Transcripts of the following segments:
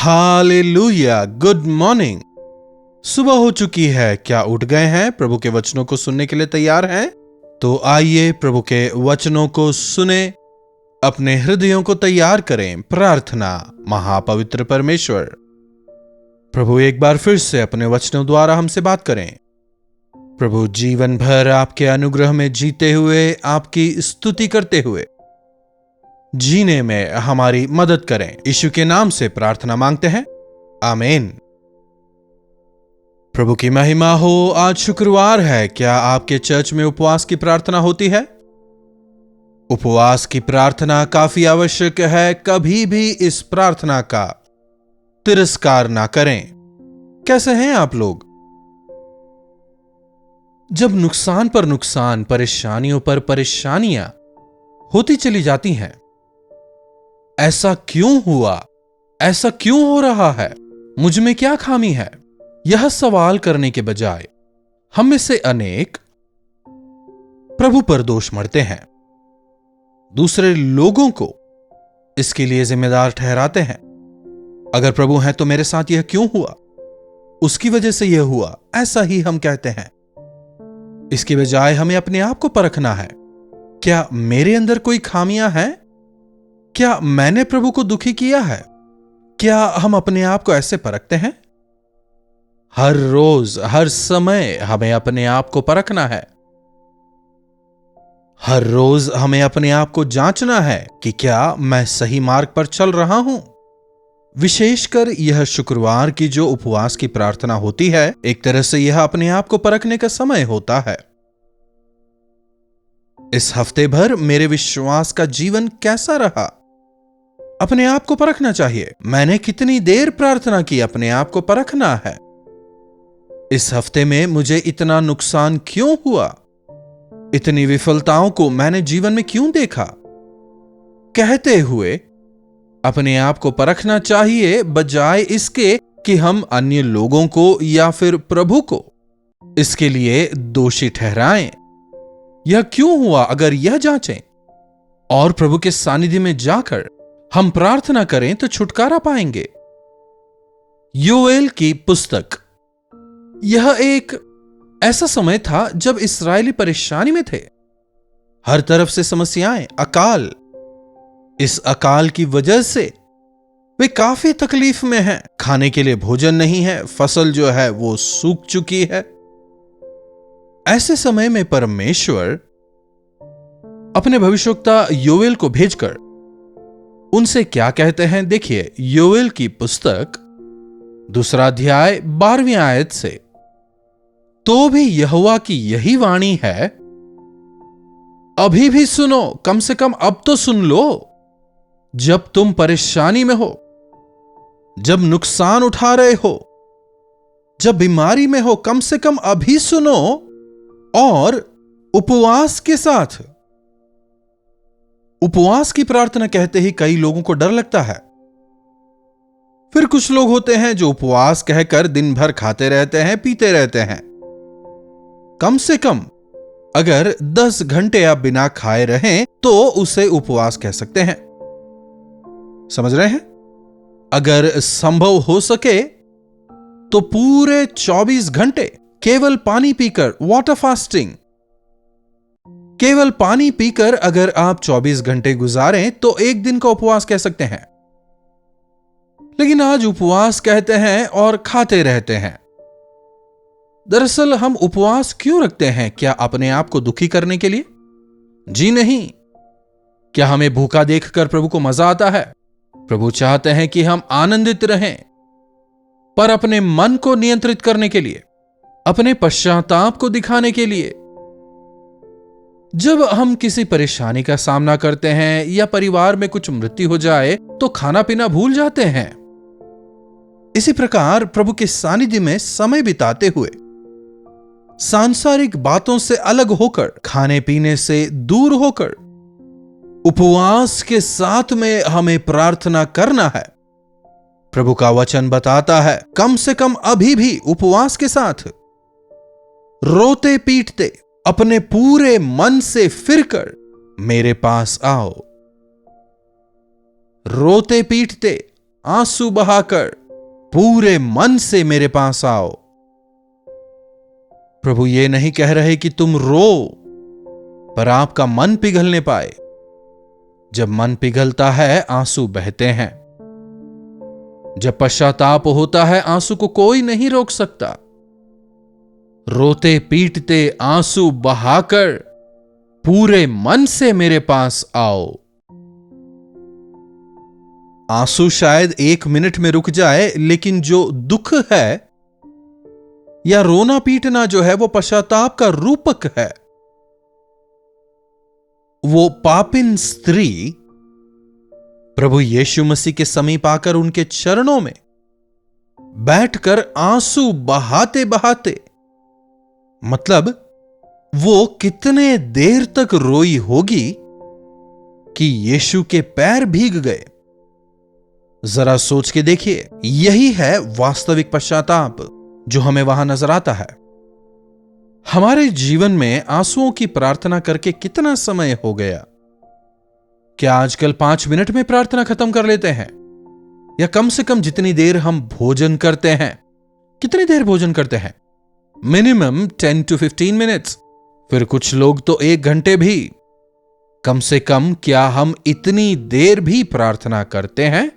Hallelujah, good morning. सुबह हो चुकी है। क्या उठ गए हैं? प्रभु के वचनों को सुनने के लिए तैयार हैं? तो आइए प्रभु के वचनों को सुने, अपने हृदयों को तैयार करें। प्रार्थना। महापवित्र परमेश्वर, प्रभु एक बार फिर से अपने वचनों द्वारा हमसे बात करें। प्रभु जीवन भर आपके अनुग्रह में जीते हुए, आपकी स्तुति करते हुए जीने में हमारी मदद करें। यीशु के नाम से प्रार्थना मांगते हैं, आमीन। प्रभु की महिमा हो। आज शुक्रवार है। क्या आपके चर्च में उपवास की प्रार्थना होती है? उपवास की प्रार्थना काफी आवश्यक है। कभी भी इस प्रार्थना का तिरस्कार ना करें। कैसे हैं आप लोग? जब नुकसान पर नुकसान, परेशानियों पर परेशानियां होती चली जाती हैं, ऐसा क्यों हुआ? ऐसा क्यों हो रहा है? मुझ में क्या खामी है? यह सवाल करने के बजाय हम में से अनेक प्रभु पर दोष मढ़ते हैं, दूसरे लोगों को इसके लिए जिम्मेदार ठहराते हैं। अगर प्रभु हैं तो मेरे साथ यह क्यों हुआ? उसकी वजह से यह हुआ, ऐसा ही हम कहते हैं। इसके बजाय हमें अपने आप को परखना है। क्या मेरे अंदर कोई खामियां हैं? क्या मैंने प्रभु को दुखी किया है? क्या हम अपने आप को ऐसे परखते हैं? हर रोज, हर समय हमें अपने आप को परखना है। हर रोज हमें अपने आप को जांचना है कि क्या मैं सही मार्ग पर चल रहा हूं। विशेषकर यह शुक्रवार की जो उपवास की प्रार्थना होती है, एक तरह से यह अपने आप को परखने का समय होता है। इस हफ्ते भर मेरे विश्वास का जीवन कैसा रहा? अपने आप को परखना चाहिए। मैंने कितनी देर प्रार्थना की? अपने आप को परखना है। इस हफ्ते में मुझे इतना नुकसान क्यों हुआ? इतनी विफलताओं को मैंने जीवन में क्यों देखा? कहते हुए अपने आप को परखना चाहिए, बजाय इसके कि हम अन्य लोगों को या फिर प्रभु को इसके लिए दोषी ठहराएं। यह क्यों हुआ? अगर यह जांचें और प्रभु के सानिध्य में जाकर हम प्रार्थना करें तो छुटकारा पाएंगे। योएल की पुस्तक। यह एक ऐसा समय था जब इस्राएली परेशानी में थे। हर तरफ से समस्याएं, अकाल। इस अकाल की वजह से वे काफी तकलीफ में हैं। खाने के लिए भोजन नहीं है, फसल जो है वो सूख चुकी है। ऐसे समय में परमेश्वर अपने भविष्यवक्ता योएल को भेजकर उनसे क्या कहते हैं? देखिए, योएल की पुस्तक 2 अध्याय 12वीं आयत से, तो भी यहोवा की यही वाणी है, अभी भी सुनो, कम से कम अब तो सुन लो। जब तुम परेशानी में हो, जब नुकसान उठा रहे हो, जब बीमारी में हो, कम से कम अभी सुनो। और उपवास के साथ, उपवास की प्रार्थना कहते ही कई लोगों को डर लगता है। फिर कुछ लोग होते हैं जो उपवास कहकर दिन भर खाते रहते हैं, पीते रहते हैं। कम से कम अगर 10 घंटे आप बिना खाए रहें तो उसे उपवास कह सकते हैं। समझ रहे हैं? अगर संभव हो सके तो पूरे 24 घंटे केवल पानी पीकर, वाटर फास्टिंग, केवल पानी पीकर अगर आप 24 घंटे गुजारें तो एक दिन का उपवास कह सकते हैं। लेकिन आज उपवास कहते हैं और खाते रहते हैं। दरअसल हम उपवास क्यों रखते हैं? क्या अपने आप को दुखी करने के लिए? जी नहीं। क्या हमें भूखा देखकर प्रभु को मजा आता है? प्रभु चाहते हैं कि हम आनंदित रहें, पर अपने मन को नियंत्रित करने के लिए, अपने पश्चाताप को दिखाने के लिए। जब हम किसी परेशानी का सामना करते हैं या परिवार में कुछ मृत्यु हो जाए तो खाना पीना भूल जाते हैं। इसी प्रकार प्रभु के सानिध्य में समय बिताते हुए, सांसारिक बातों से अलग होकर, खाने पीने से दूर होकर, उपवास के साथ में हमें प्रार्थना करना है। प्रभु का वचन बताता है, कम से कम अभी भी उपवास के साथ रोते पीटते अपने पूरे मन से फिरकर मेरे पास आओ। रोते पीटते आंसू बहाकर पूरे मन से मेरे पास आओ। प्रभु ये नहीं कह रहे कि तुम रो, पर आपका मन पिघलने पाए। जब मन पिघलता है आंसू बहते हैं। जब पश्चाताप होता है आंसू को कोई नहीं रोक सकता। रोते पीटते आंसू बहाकर पूरे मन से मेरे पास आओ। आंसू शायद 1 मिनट में रुक जाए, लेकिन जो दुख है या रोना पीटना जो है वो पश्चाताप का रूपक है। वो पापिन स्त्री प्रभु यीशु मसीह के समीप आकर उनके चरणों में बैठकर आंसू बहाते बहाते, मतलब वो कितने देर तक रोई होगी कि यीशु के पैर भीग गए। जरा सोच के देखिए, यही है वास्तविक पश्चाताप जो हमें वहां नजर आता है। हमारे जीवन में आंसुओं की प्रार्थना करके कितना समय हो गया? क्या आजकल 5 मिनट में प्रार्थना खत्म कर लेते हैं? या कम से कम जितनी देर हम भोजन करते हैं, कितनी देर भोजन करते हैं? मिनिमम 10 to 15 मिनट्स, फिर कुछ लोग तो 1 घंटे भी। कम से कम क्या हम इतनी देर भी प्रार्थना करते हैं?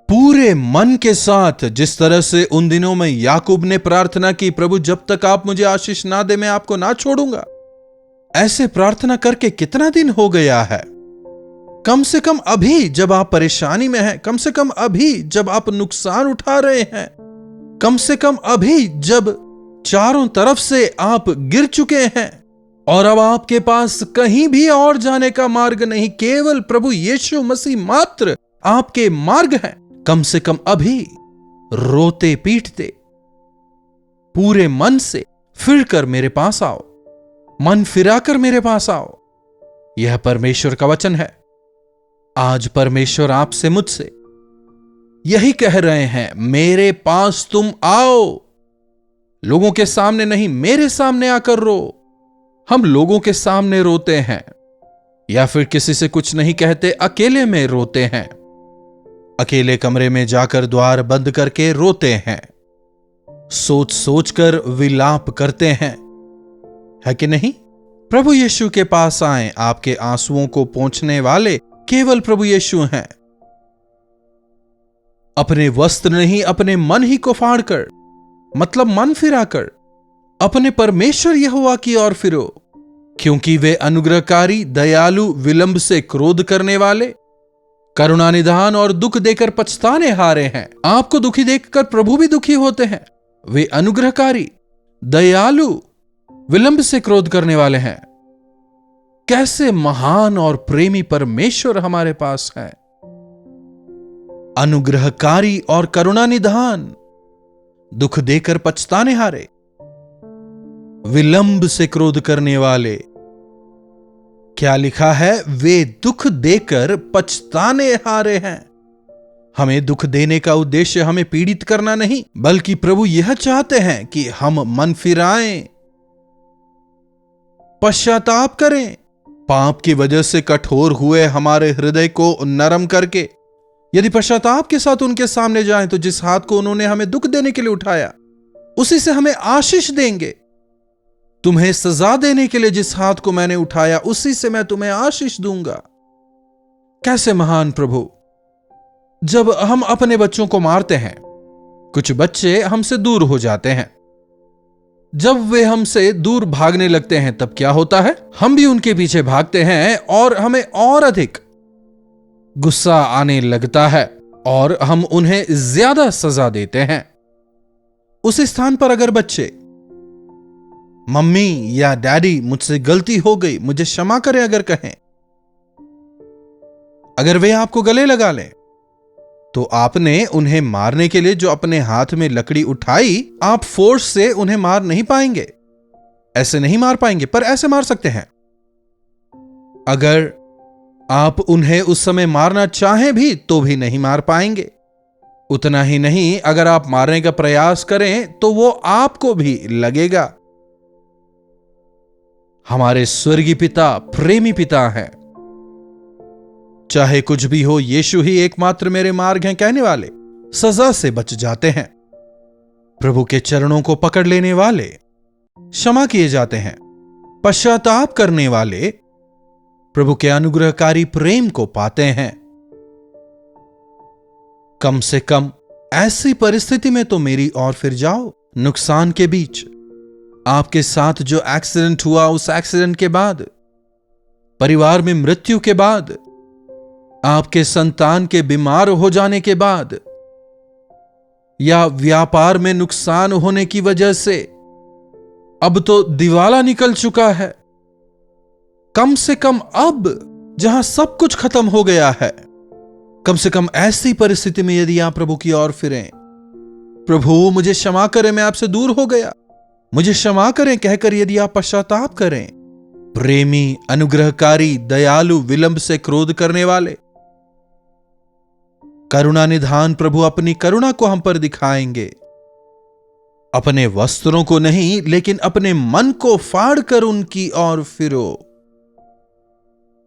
पूरे मन के साथ, जिस तरह से उन दिनों में याकूब ने प्रार्थना की, प्रभु जब तक आप मुझे आशीष ना दे मैं आपको ना छोड़ूंगा। ऐसे प्रार्थना करके कितना दिन हो गया है? कम से कम अभी जब आप परेशानी में हैं, कम से कम अभी जब आप नुकसान उठा रहे हैं, कम से कम अभी जब चारों तरफ से आप गिर चुके हैं और अब आपके पास कहीं भी और जाने का मार्ग नहीं, केवल प्रभु यीशु मसीह मात्र आपके मार्ग हैं। कम से कम अभी रोते पीटते पूरे मन से फिर कर मेरे पास आओ, मन फिराकर मेरे पास आओ। यह परमेश्वर का वचन है। आज परमेश्वर आपसे मुझसे यही कह रहे हैं, मेरे पास तुम आओ। लोगों के सामने नहीं, मेरे सामने आकर रो। हम लोगों के सामने रोते हैं या फिर किसी से कुछ नहीं कहते, अकेले में रोते हैं। अकेले कमरे में जाकर द्वार बंद करके रोते हैं, सोच सोच कर विलाप करते हैं, है कि नहीं? प्रभु यीशु के पास आएं। आपके आंसुओं को पोंछने वाले केवल प्रभु यीशु हैं। अपने वस्त्र नहीं, अपने मन ही को फाड़कर, मतलब मन फिराकर अपने परमेश्वर यहोवा की ओर फिरो, क्योंकि वे अनुग्रहकारी, दयालु, विलंब से क्रोध करने वाले, करुणा निधान और दुख देकर पछताने हारे हैं। आपको दुखी देखकर प्रभु भी दुखी होते हैं। वे अनुग्रहकारी, दयालु, विलंब से क्रोध करने वाले हैं। कैसे महान और प्रेमी परमेश्वर हमारे पास है। अनुग्रहकारी और करुणा निधान, दुख देकर पछताने हारे, विलंब से क्रोध करने वाले। क्या लिखा है? वे दुख देकर पछताने हारे हैं। हमें दुख देने का उद्देश्य हमें पीड़ित करना नहीं, बल्कि प्रभु यह चाहते हैं कि हम मन फिराएं, पश्चाताप करें, पाप की वजह से कठोर हुए हमारे हृदय को नरम करके यदि पश्चाताप के साथ उनके सामने जाएं, तो जिस हाथ को उन्होंने हमें दुख देने के लिए उठाया, उसी से हमें आशीष देंगे। तुम्हें सजा देने के लिए जिस हाथ को मैंने उठाया, उसी से मैं तुम्हें आशीष दूंगा। कैसे महान प्रभु! जब हम अपने बच्चों को मारते हैं, कुछ बच्चे हमसे दूर हो जाते हैं। जब वे हमसे दूर भागने लगते हैं, तब क्या होता है? हम भी उनके पीछे भागते हैं और हमें और अधिक गुस्सा आने लगता है और हम उन्हें ज्यादा सजा देते हैं। उस स्थान पर अगर बच्चे, मम्मी या डैडी मुझसे गलती हो गई, मुझे क्षमा करें अगर कहें, अगर वे आपको गले लगा लें, तो आपने उन्हें मारने के लिए जो अपने हाथ में लकड़ी उठाई, आप फोर्स से उन्हें मार नहीं पाएंगे। ऐसे नहीं मार पाएंगे, पर ऐसे मार सकते हैं। अगर आप उन्हें उस समय मारना चाहें भी तो भी नहीं मार पाएंगे। उतना ही नहीं, अगर आप मारने का प्रयास करें तो वो आपको भी लगेगा। हमारे स्वर्गीय पिता प्रेमी पिता हैं। चाहे कुछ भी हो, यीशु ही एकमात्र मेरे मार्ग हैं कहने वाले सजा से बच जाते हैं। प्रभु के चरणों को पकड़ लेने वाले क्षमा किए जाते हैं। पश्चाताप करने वाले प्रभु के अनुग्रहकारी प्रेम को पाते हैं। कम से कम ऐसी परिस्थिति में तो मेरी ओर फिर जाओ। नुकसान के बीच, आपके साथ जो एक्सीडेंट हुआ, उस एक्सीडेंट के बाद, परिवार में मृत्यु के बाद, आपके संतान के बीमार हो जाने के बाद, या व्यापार में नुकसान होने की वजह से अब तो दिवाला निकल चुका है। कम से कम अब जहां सब कुछ खत्म हो गया है, कम से कम ऐसी परिस्थिति में यदि आप प्रभु की ओर फिरें, प्रभु मुझे क्षमा करें, मैं आपसे दूर हो गया, मुझे क्षमा करें कहकर यदि आप पश्चाताप करें, प्रेमी, अनुग्रहकारी, दयालु, विलंब से क्रोध करने वाले, करुणा निधान प्रभु अपनी करुणा को हम पर दिखाएंगे। अपने वस्त्रों को नहीं, लेकिन अपने मन को फाड़ कर उनकी ओर फिरो।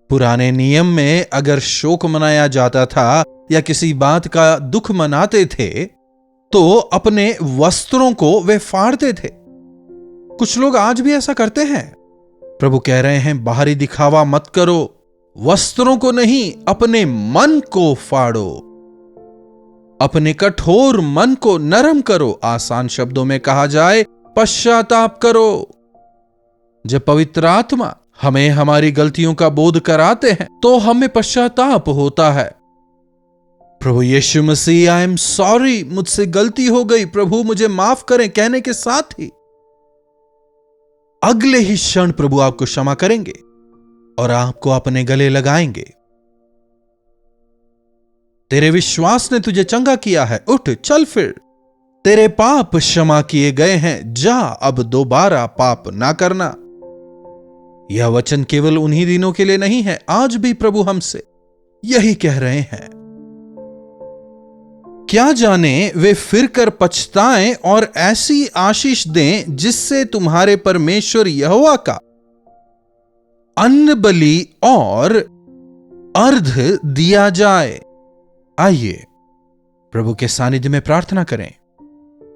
पुराने नियम में अगर शोक मनाया जाता था या किसी बात का दुख मनाते थे तो अपने वस्त्रों को वे फाड़ते थे। कुछ लोग आज भी ऐसा करते हैं। प्रभु कह रहे हैं, बाहरी दिखावा मत करो, वस्त्रों को नहीं, अपने मन को फाड़ो, अपने कठोर मन को नरम करो। आसान शब्दों में कहा जाए, पश्चाताप करो। जब पवित्र आत्मा हमें हमारी गलतियों का बोध कराते हैं तो हमें पश्चाताप होता है। प्रभु यीशु मसीह, आई एम सॉरी, मुझसे गलती हो गई, प्रभु मुझे माफ करें कहने के साथ ही अगले ही क्षण प्रभु आपको क्षमा करेंगे और आपको अपने गले लगाएंगे। तेरे विश्वास ने तुझे चंगा किया है, उठ चल फिर, तेरे पाप क्षमा किए गए हैं, जा अब दोबारा पाप ना करना। यह वचन केवल उन्हीं दिनों के लिए नहीं है, आज भी प्रभु हमसे यही कह रहे हैं। क्या जाने वे फिर कर पछताएं और ऐसी आशीष दें जिससे तुम्हारे परमेश्वर यहोवा का अन्न बलि और अर्घ दिया जाए। आइए प्रभु के सानिध्य में प्रार्थना करें।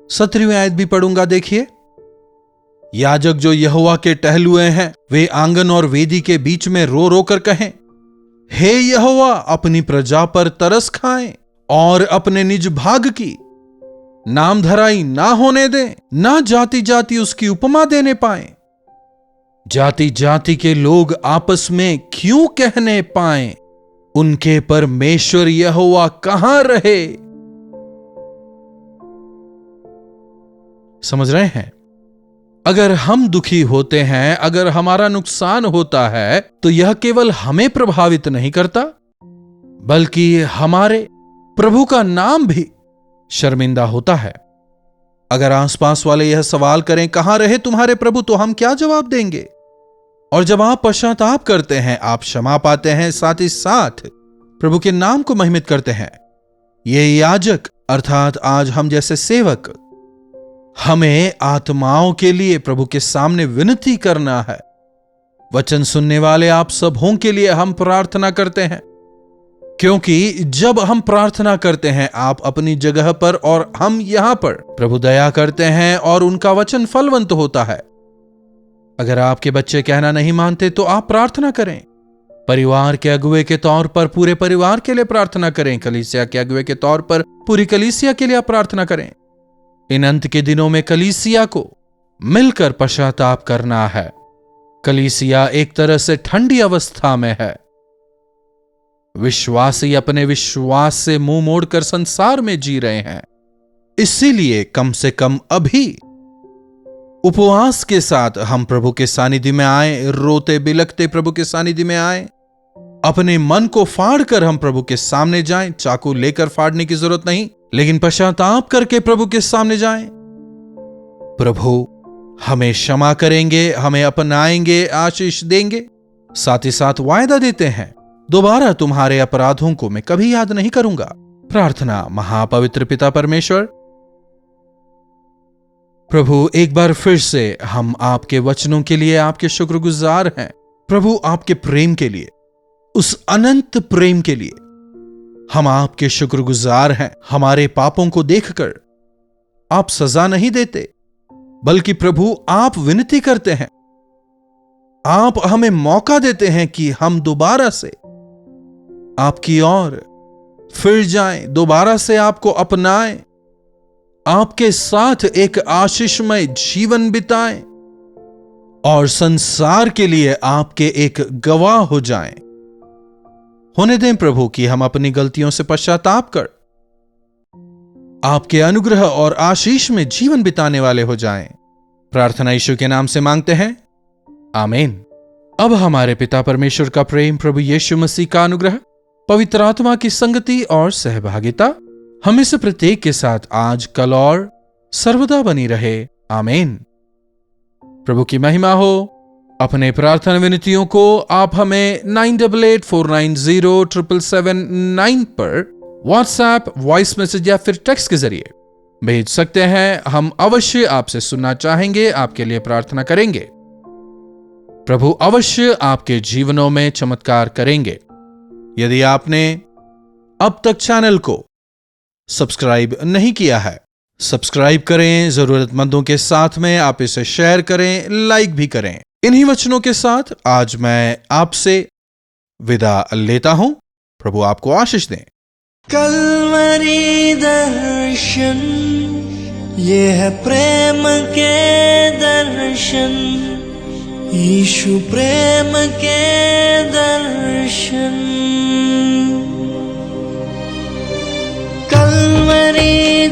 17वीं आयत भी पढ़ूंगा, देखिए। याजक जो यहोवा के टहलुए हैं, वे आंगन और वेदी के बीच में रो रो कर कहें, हे यहोवा, अपनी प्रजा पर तरस खाएं और अपने निज भाग की नामधराई ना होने दें, ना जाति जाति उसकी उपमा देने पाएं, जाति जाति के लोग आपस में क्यों कहने पाएं, उनके परमेश्वर यहोवा कहां रहे। समझ रहे हैं? अगर हम दुखी होते हैं, अगर हमारा नुकसान होता है, तो यह केवल हमें प्रभावित नहीं करता, बल्कि हमारे प्रभु का नाम भी शर्मिंदा होता है। अगर आसपास वाले यह सवाल करें, कहां रहे तुम्हारे प्रभु, तो हम क्या जवाब देंगे? और जब आप पश्चाताप करते हैं, आप क्षमा पाते हैं, साथ ही साथ प्रभु के नाम को महिमित करते हैं। ये याजक अर्थात आज हम जैसे सेवक, हमें आत्माओं के लिए प्रभु के सामने विनती करना है। वचन सुनने वाले आप सबों के लिए हम प्रार्थना करते हैं, क्योंकि जब हम प्रार्थना करते हैं आप अपनी जगह पर और हम यहां पर, प्रभु दया करते हैं और उनका वचन फलवंत होता है। अगर आपके बच्चे कहना नहीं मानते तो आप प्रार्थना करें। परिवार के अगुवे के तौर पर पूरे परिवार के लिए प्रार्थना करें। कलीसिया के अगुवे के तौर पर पूरी कलीसिया के लिए आप प्रार्थना करें। इन अंत के दिनों में कलीसिया को मिलकर पश्चाताप करना है। कलीसिया एक तरह से ठंडी अवस्था में है। विश्वासी अपने विश्वास से मुंह मोड़कर संसार में जी रहे हैं। इसीलिए कम से कम अभी उपवास के साथ हम प्रभु के सानिध्य में आए, रोते बिलखते प्रभु के सानिध्य में आए, अपने मन को फाड़ कर हम प्रभु के सामने जाएं। चाकू लेकर फाड़ने की जरूरत नहीं, लेकिन पश्चाताप करके प्रभु के सामने जाएं। प्रभु हमें क्षमा करेंगे, हमें अपनाएंगे, आशीष देंगे। साथ ही साथ वायदा देते हैं, दोबारा तुम्हारे अपराधों को मैं कभी याद नहीं करूंगा। प्रार्थना। महापवित्र पिता परमेश्वर, प्रभु एक बार फिर से हम आपके वचनों के लिए आपके शुक्रगुजार हैं। प्रभु आपके प्रेम के लिए, उस अनंत प्रेम के लिए हम आपके शुक्रगुजार हैं। हमारे पापों को देखकर आप सजा नहीं देते, बल्कि प्रभु आप विनती करते हैं। आप हमें मौका देते हैं कि हम दोबारा से आपकी ओर फिर जाएं, दोबारा से आपको अपनाएं, आपके साथ एक आशीषमय जीवन बिताएं और संसार के लिए आपके एक गवाह हो जाएं। होने दें प्रभु कि हम अपनी गलतियों से पश्चाताप कर आपके अनुग्रह और आशीष में जीवन बिताने वाले हो जाएं। प्रार्थना यीशु के नाम से मांगते हैं, आमीन। अब हमारे पिता परमेश्वर का प्रेम, प्रभु यीशु मसीह का अनुग्रह, पवित्र आत्मा की संगति और सहभागिता हमें से प्रत्येक के साथ आज, कल और सर्वदा बनी रहे। आमीन। प्रभु की महिमा हो। अपने प्रार्थना विनतियों को आप हमें 9884907779 पर व्हाट्सएप, वॉइस मैसेज या फिर टेक्स्ट के जरिए भेज सकते हैं। हम अवश्य आपसे सुनना चाहेंगे, आपके लिए प्रार्थना करेंगे। प्रभु अवश्य आपके जीवनों में चमत्कार करेंगे। यदि आपने अब तक चैनल को सब्सक्राइब नहीं किया है, सब्सक्राइब करें। जरूरतमंदों के साथ में आप इसे शेयर करें, लाइक भी करें। इन्हीं वचनों के साथ आज मैं आपसे विदा लेता हूं। प्रभु आपको आशीष दें। कल्वरी दर्शन, ये है प्रेम के दर्शन, यीशु प्रेम के दर्शन। कल्वरी